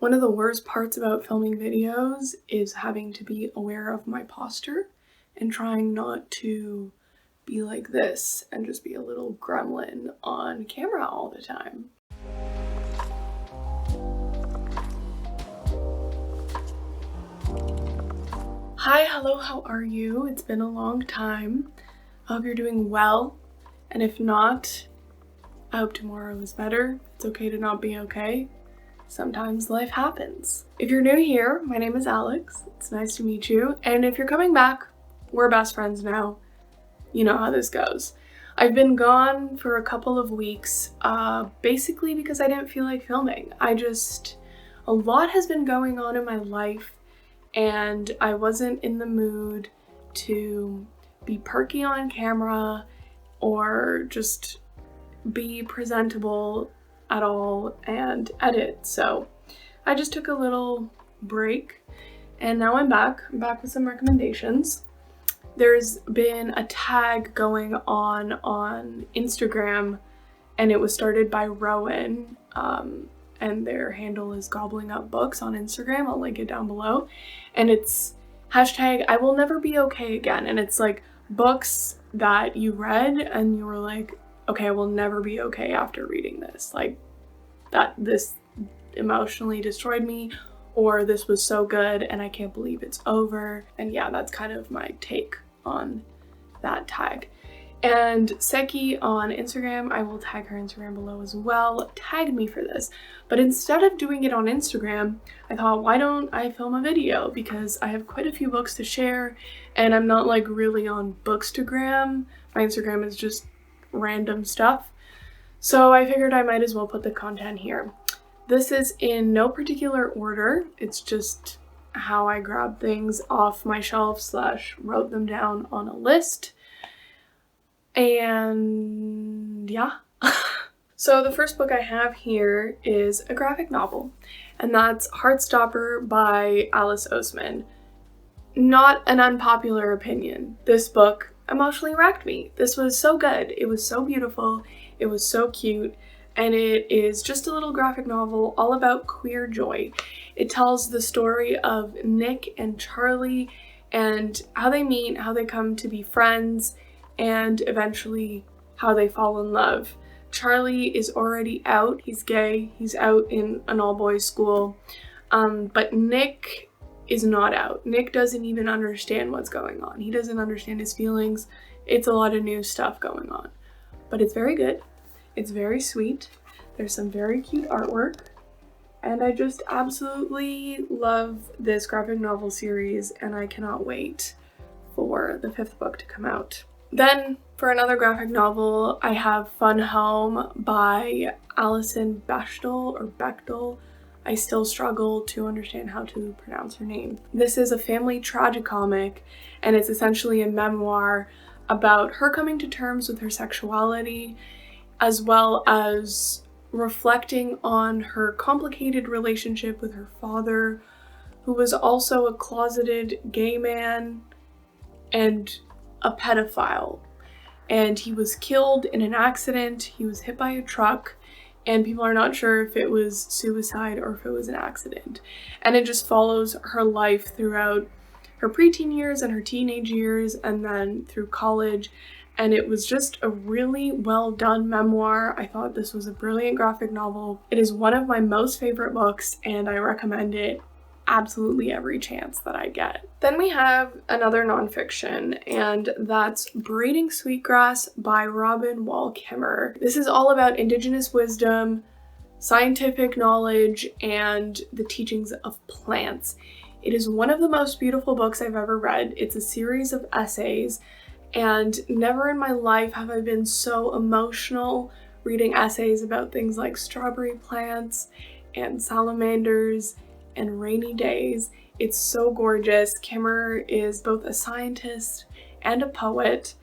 One of the worst parts about filming videos is having to be aware of my posture and trying not to be like this and just be a little gremlin on camera all the time. Hi, hello, how are you? It's been a long time. I hope you're doing well, and if not, I hope tomorrow is better. It's okay to not be okay. Sometimes life happens. If you're new here, my name is Alex. It's nice to meet you. And if you're coming back, we're best friends now. You know how this goes. I've been gone for a couple of weeks, basically because I didn't feel like filming. A lot has been going on in my life and I wasn't in the mood to be perky on camera or just be presentable at all and edit. So I just took a little break and now I'm back. I'm back with some recommendations. There's been a tag going on Instagram and it was started by Rowan and their handle is Gobbling Up Books on Instagram. I'll link it down below. And it's hashtag I will never be okay again. And it's like books that you read and you were like, okay, I will never be okay after reading this. Like this emotionally destroyed me, or this was so good and I can't believe it's over. And yeah, that's kind of my take on that tag. And Seki on Instagram, I will tag her Instagram below as well, tagged me for this. But instead of doing it on Instagram, I thought, why don't I film a video? Because I have quite a few books to share and I'm not like really on Bookstagram. My Instagram is just random stuff. So I figured I might as well put the content here. This is in no particular order. It's just how I grabbed things off my shelf / wrote them down on a list. And yeah. So the first book I have here is a graphic novel, and that's Heartstopper by Alice Oseman. Not an unpopular opinion. This book emotionally wrecked me. This was so good. It was so beautiful. It was so cute. And it is just a little graphic novel all about queer joy. It tells the story of Nick and Charlie and how they meet, how they come to be friends, and eventually how they fall in love. Charlie is already out. He's gay. He's out in an all-boys school. But Nick is not out. Nick doesn't even understand what's going on. He doesn't understand his feelings. It's a lot of new stuff going on. But it's very good. It's very sweet. There's some very cute artwork. And I just absolutely love this graphic novel series and I cannot wait for the 5th book to come out. Then for another graphic novel, I have Fun Home by Alison Bechtel. I still struggle to understand how to pronounce her name. This is a family tragicomic and it's essentially a memoir about her coming to terms with her sexuality as well as reflecting on her complicated relationship with her father, who was also a closeted gay man and a pedophile. And he was killed in an accident. He was hit by a truck and people are not sure if it was suicide or if it was an accident. And it just follows her life throughout her preteen years and her teenage years and then through college. And it was just a really well done memoir. I thought this was a brilliant graphic novel. It is one of my most favorite books and I recommend it absolutely every chance that I get. Then we have another nonfiction and that's Braiding Sweetgrass by Robin Wall Kimmerer. This is all about indigenous wisdom, scientific knowledge, and the teachings of plants. It is one of the most beautiful books I've ever read. It's a series of essays. And never in my life have I been so emotional reading essays about things like strawberry plants and salamanders and rainy days. It's so gorgeous. Kimmerer is both a scientist and a poet,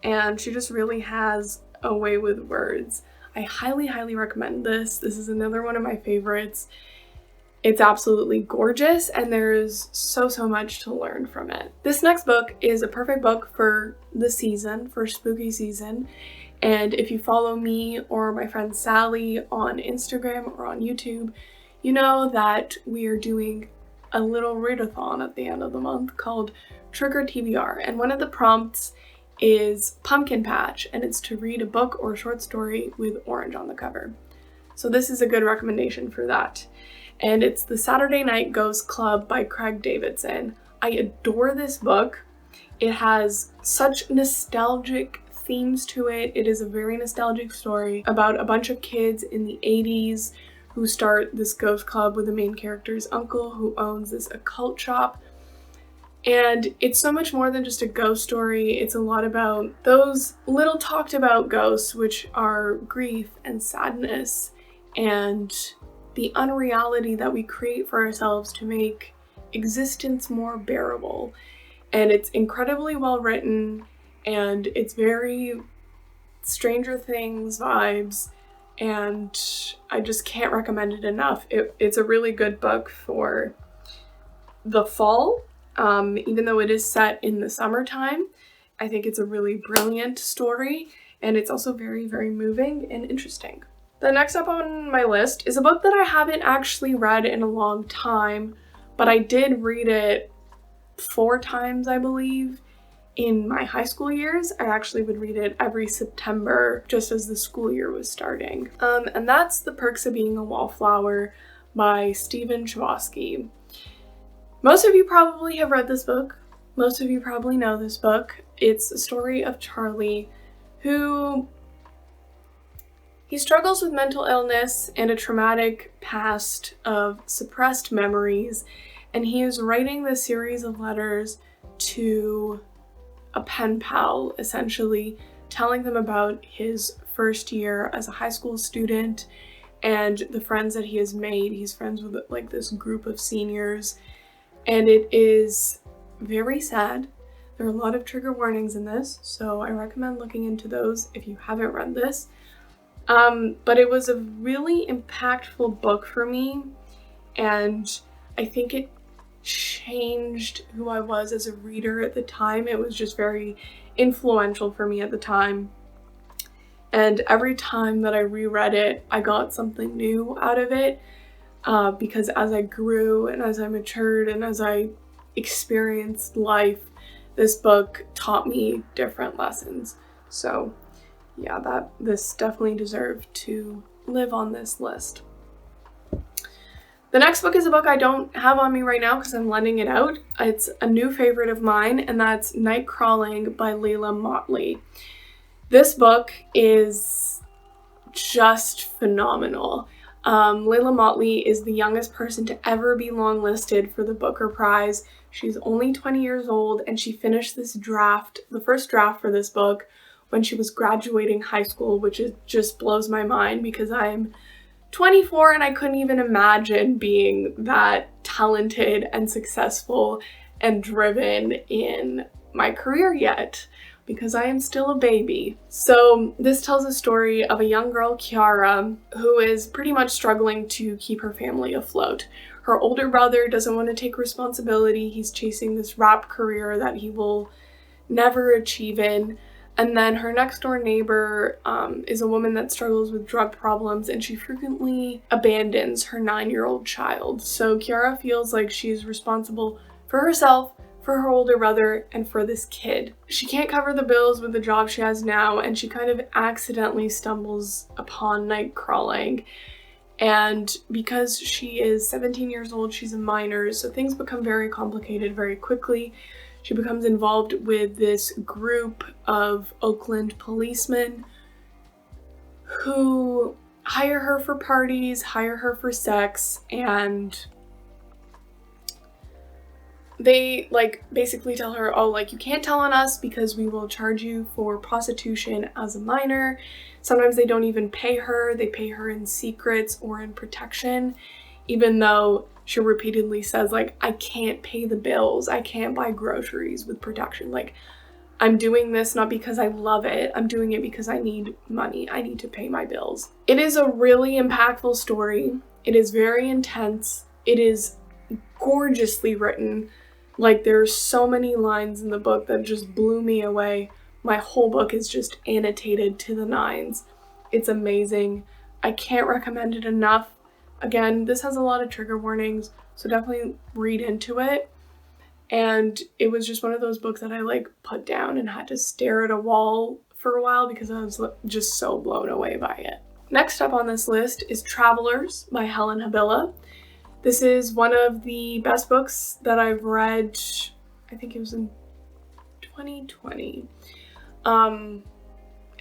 and she just really has a way with words. I highly, highly recommend this. This is another one of my favorites. It's absolutely gorgeous and there's so much to learn from it. This next book is a perfect book for the season, for spooky season. And if you follow me or my friend Sally on Instagram or on YouTube, you know that we are doing a little readathon at the end of the month called trick-or-tbr, and one of the prompts is pumpkin patch, and it's to read a book or a short story with orange on the cover. So this is a good recommendation for that. And it's The Saturday Night Ghost Club by Craig Davidson. I adore this book. It has such nostalgic themes to it. It is a very nostalgic story about a bunch of kids in the 80s who start this ghost club with the main character's uncle who owns this occult shop. And it's so much more than just a ghost story. It's a lot about those little talked about ghosts, which are grief and sadness and the unreality that we create for ourselves to make existence more bearable. And it's incredibly well written, and it's very Stranger Things vibes, and I just can't recommend it enough. It's a really good book for the fall, even though it is set in the summertime. I think it's a really brilliant story, and it's also very, very moving and interesting. The next up on my list is a book that I haven't actually read in a long time, but I did read it 4 times, I believe, in my high school years. I actually would read it every September just as the school year was starting. And that's The Perks of Being a Wallflower by Stephen Chbosky. Most of you probably have read this book. Most of you probably know this book. It's a story of Charlie who he struggles with mental illness and a traumatic past of suppressed memories, and he is writing this series of letters to a pen pal, essentially, telling them about his first year as a high school student and the friends that he has made. He's friends with like this group of seniors, and it is very sad. There are a lot of trigger warnings in this, so I recommend looking into those if you haven't read this. But it was a really impactful book for me, and I think it changed who I was as a reader at the time. It was just very influential for me at the time, and every time that I reread it, I got something new out of it, because as I grew and as I matured and as I experienced life, this book taught me different lessons. So yeah, this definitely deserved to live on this list. The next book is a book I don't have on me right now because I'm lending it out. It's a new favorite of mine, and that's Nightcrawling by Layla Motley. This book is just phenomenal. Layla Motley is the youngest person to ever be longlisted for the Booker Prize. She's only 20 years old, and she finished this draft, the first draft for this book, when she was graduating high school, which just blows my mind because I'm 24 and I couldn't even imagine being that talented and successful and driven in my career yet, because I am still a baby. So this tells a story of a young girl, Kiara, who is pretty much struggling to keep her family afloat. Her older brother doesn't want to take responsibility. He's chasing this rap career that he will never achieve in. And then her next door neighbor is a woman that struggles with drug problems, and she frequently abandons her 9-year-old child. So Kiara feels like she's responsible for herself, for her older brother, and for this kid. She can't cover the bills with the job she has now, and she kind of accidentally stumbles upon Nightcrawling. And because she is 17 years old, she's a minor, so things become very complicated very quickly. She becomes involved with this group of Oakland policemen who hire her for parties, hire her for sex, and they basically tell her, oh, you can't tell on us because we will charge you for prostitution as a minor. Sometimes they don't even pay her. They pay her in secrets or in protection, even though she repeatedly says, I can't pay the bills. I can't buy groceries with protection. I'm doing this not because I love it. I'm doing it because I need money. I need to pay my bills. It is a really impactful story. It is very intense. It is gorgeously written. There's so many lines in the book that just blew me away. My whole book is just annotated to the nines. It's amazing. I can't recommend it enough. Again, this has a lot of trigger warnings, so definitely read into it. And it was just one of those books that I like put down and had to stare at a wall for a while because I was just so blown away by it. Next up on this list is Travelers by Helen Habilla. This is one of the best books that I've read, I think it was in 2020. And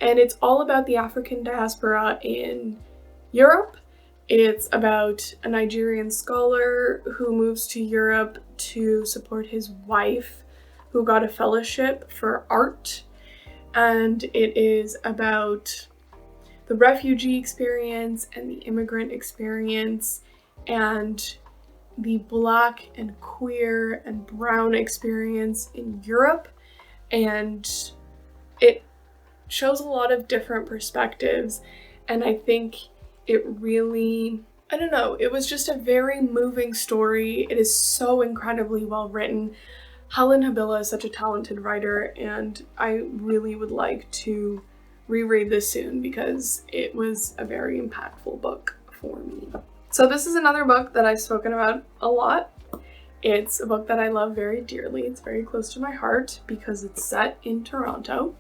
it's all about the African diaspora in Europe. It's about a Nigerian scholar who moves to Europe to support his wife, who got a fellowship for art. And it is about the refugee experience and the immigrant experience and the Black and queer and brown experience in Europe. And it shows a lot of different perspectives. And I think it really, I don't know, it was just a very moving story. It is so incredibly well written. Helen Habilla is such a talented writer, and I really would like to reread this soon because it was a very impactful book for me. So this is another book that I've spoken about a lot. It's a book that I love very dearly. It's very close to my heart because it's set in Toronto,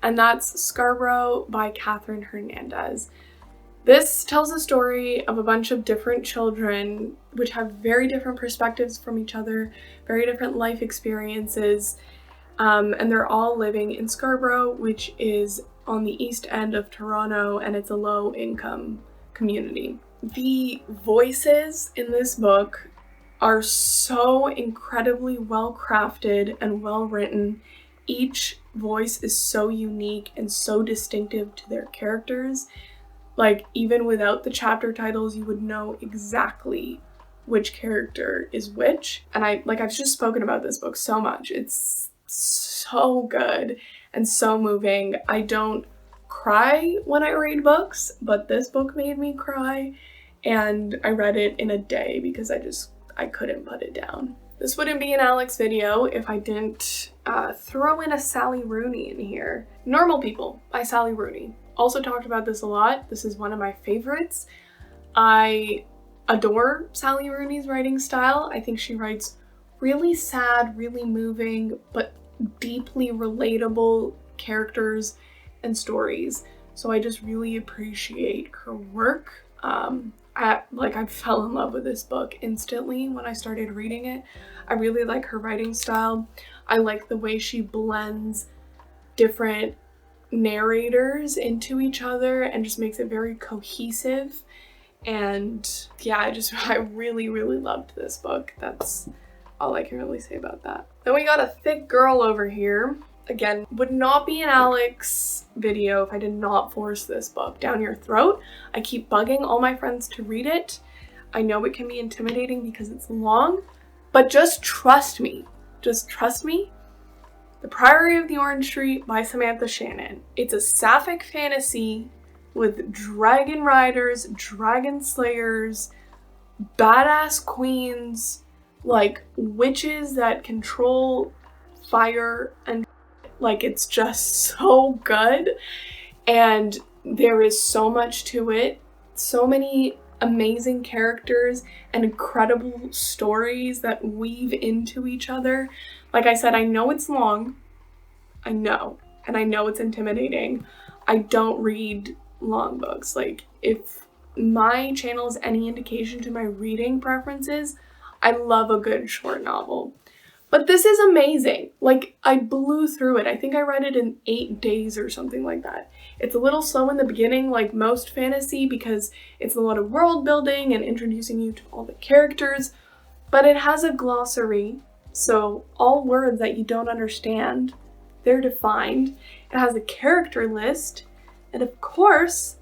and that's Scarborough by Catherine Hernandez. This tells a story of a bunch of different children which have very different perspectives from each other, very different life experiences, and they're all living in Scarborough, which is on the east end of Toronto, and it's a low-income community. The voices in this book are so incredibly well-crafted and well-written. Each voice is so unique and so distinctive to their characters. Like, even without the chapter titles, you would know exactly which character is which. And I've just spoken about this book so much. It's so good and so moving. I don't cry when I read books, but this book made me cry. And I read it in a day because I couldn't put it down. This wouldn't be an Alex video if I didn't throw in a Sally Rooney in here. Normal People by Sally Rooney. Also talked about this a lot. This is one of my favorites. I adore Sally Rooney's writing style. I think she writes really sad, really moving, but deeply relatable characters and stories. So I just really appreciate her work. I fell in love with this book instantly when I started reading it. I really like her writing style. I like the way she blends different narrators into each other and just makes it very cohesive. And yeah, I really, really loved this book. That's all I can really say about that. Then we got a thick girl over here. Again, would not be an Alex video if I did not force this book down your throat. I keep bugging all my friends to read it. I know it can be intimidating because it's long, but just trust me. Just trust me. The Priory of the Orange Tree by Samantha Shannon. It's a sapphic fantasy with dragon riders, dragon slayers, badass queens, like witches that control fire, and like it's just so good. And there is so much to it. So many amazing characters and incredible stories that weave into each other. Like I said, I know it's long. I know. And I know it's intimidating. I don't read long books. Like, if my channel is any indication to my reading preferences, I love a good short novel. But this is amazing. Like, I blew through it. I think I read it in 8 days or something like that. It's a little slow in the beginning, like most fantasy, because it's a lot of world building and introducing you to all the characters, but it has a glossary, so all words that you don't understand, they're defined. It has a character list, and of course,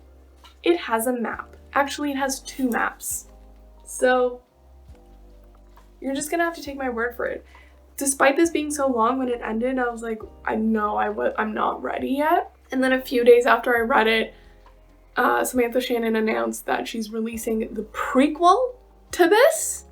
it has a map. Actually, it has 2 maps. So, you're just gonna have to take my word for it. Despite this being so long, when it ended, I was like, I know I'm not ready yet. And then a few days after I read it, Samantha Shannon announced that she's releasing the prequel to this.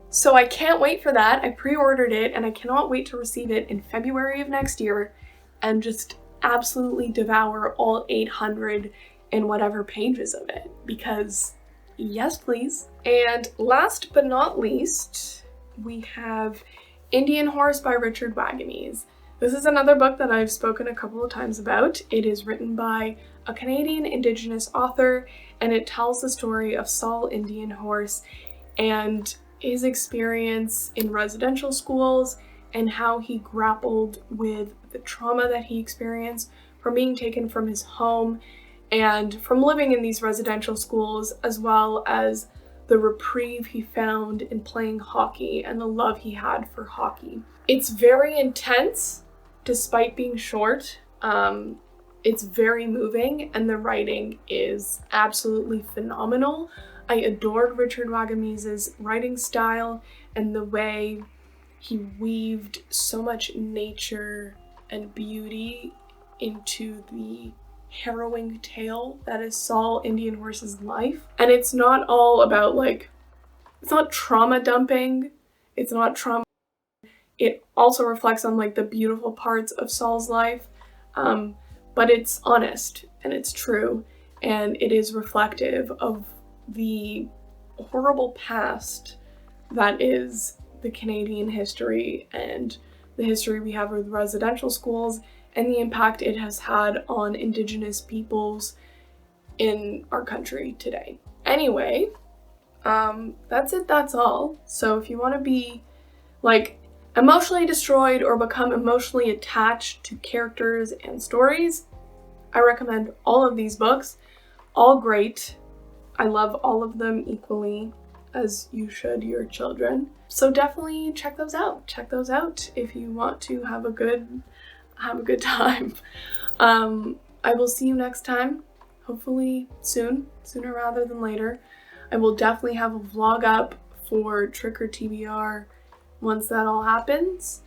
So I can't wait for that. I pre-ordered it and I cannot wait to receive it in February of next year and just absolutely devour all 800 and whatever pages of it, because Yes, please. And last but not least, we have Indian Horse by Richard Wagamese. This is another book that I've spoken a couple of times about. It is written by a Canadian Indigenous author, and it tells the story of Saul Indian Horse and his experience in residential schools and how he grappled with the trauma that he experienced from being taken from his home and from living in these residential schools, as well as the reprieve he found in playing hockey and the love he had for hockey. It's very intense, despite being short. It's very moving, and the writing is absolutely phenomenal. I adored Richard Wagamese's writing style and the way he weaved so much nature and beauty into the harrowing tale that is Saul Indian Horse's life. And it's not all about it's not trauma dumping. It's not trauma. It also reflects on the beautiful parts of Saul's life. But it's honest and it's true, and it is reflective of the horrible past that is the Canadian history and the history we have with residential schools and the impact it has had on Indigenous peoples in our country today. Anyway, that's it, that's all. So if you want to be emotionally destroyed or become emotionally attached to characters and stories, I recommend all of these books. All great. I love all of them equally, as you should your children. So definitely check those out. Check those out if you want to have a good time. I will see you next time, hopefully sooner rather than later. I will definitely have a vlog up for trick-or-tbr once that all happens,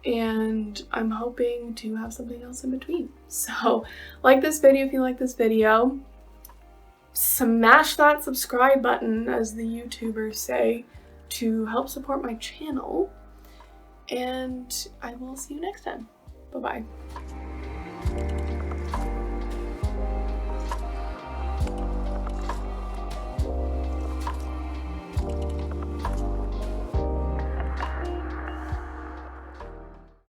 and I'm hoping to have something else in between. So like this video if you like this video, smash that subscribe button, as the YouTubers say, to help support my channel, and I will see you next time. Bye-bye.